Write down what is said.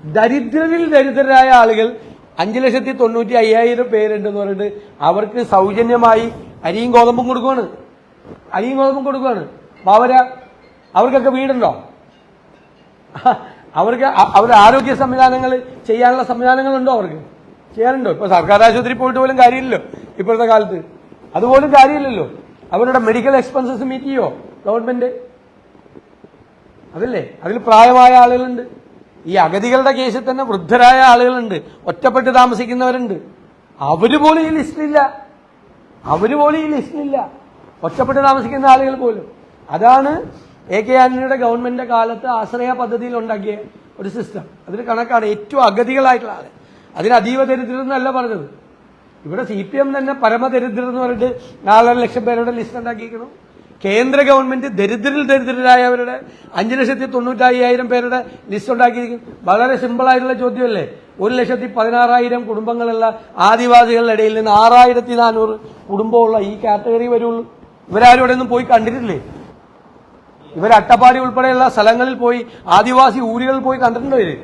ദരിദ്രരിൽ ദരിദ്രരായ ആളുകൾ 5,95,000 പേരുണ്ടെന്ന് പറഞ്ഞിട്ട് അവർക്ക് സൗജന്യമായി അരിയും ഗോതമ്പും കൊടുക്കുകയാണ്. അപ്പൊ അവർക്കൊക്കെ വീടുണ്ടോ? അവരുടെ ആരോഗ്യ സംവിധാനങ്ങൾ ചെയ്യാനുള്ള സംവിധാനങ്ങളുണ്ടോ? അവർക്ക് ചെയ്യാനുണ്ടോ? ഇപ്പൊ സർക്കാർ ആശുപത്രി പോയിട്ട് പോലും കാര്യമില്ലല്ലോ ഇപ്പോഴത്തെ കാലത്ത്. അതുപോലും കാര്യമില്ലല്ലോ. അവരുടെ മെഡിക്കൽ എക്സ്പെൻസസ് മീറ്റ് ചെയ്യോ ഗവൺമെന്റ്? അതല്ലേ, അതിൽ പ്രായമായ ആളുകളുണ്ട്. ഈ അഗതികളുടെ കേസിൽ തന്നെ വൃദ്ധരായ ആളുകളുണ്ട്, ഒറ്റപ്പെട്ട് താമസിക്കുന്നവരുണ്ട്. അവര് പോലും ഈ ലിസ്റ്റിലില്ല. ഒറ്റപ്പെട്ട് താമസിക്കുന്ന ആളുകൾ പോലും. അതാണ് AK ആന്റണിയുടെ ഗവൺമെന്റിന്റെ കാലത്ത് ആശ്രയ പദ്ധതിയിൽ ഉണ്ടാക്കിയ ഒരു സിസ്റ്റം. അതിന് കണക്കാണ് ഏറ്റവും അഗതികളായിട്ടുള്ള ആള്. അതിന് അതീവ ദരിദ്രർ എന്നല്ല പറഞ്ഞത്. ഇവിടെ CPM തന്നെ പരമദരിദ്രർ എന്ന് പറഞ്ഞിട്ട് 4.5 ലക്ഷം പേരുടെ ലിസ്റ്റ് ഉണ്ടാക്കിയിരിക്കണം. കേന്ദ്ര ഗവൺമെന്റ് ദരിദ്രരായവരുടെ 5,95,000 പേരുടെ ലിസ്റ്റ് ഉണ്ടാക്കിയിരിക്കും. വളരെ സിമ്പിൾ ആയിട്ടുള്ള ചോദ്യമല്ലേ. 1,16,000 കുടുംബങ്ങളുള്ള ആദിവാസികളുടെ ഇടയിൽ നിന്ന് 6,400 കുടുംബമുള്ള ഈ കാറ്റഗറി വരുള്ളൂ. ഇവരാരും ഇവിടെ ഒന്നും പോയി കണ്ടിട്ടില്ലേ? ഇവർ അട്ടപ്പാടി ഉൾപ്പെടെയുള്ള സ്ഥലങ്ങളിൽ പോയി, ആദിവാസി ഊരുകളിൽ പോയി കണ്ടിട്ടുണ്ടോ? ഇവര്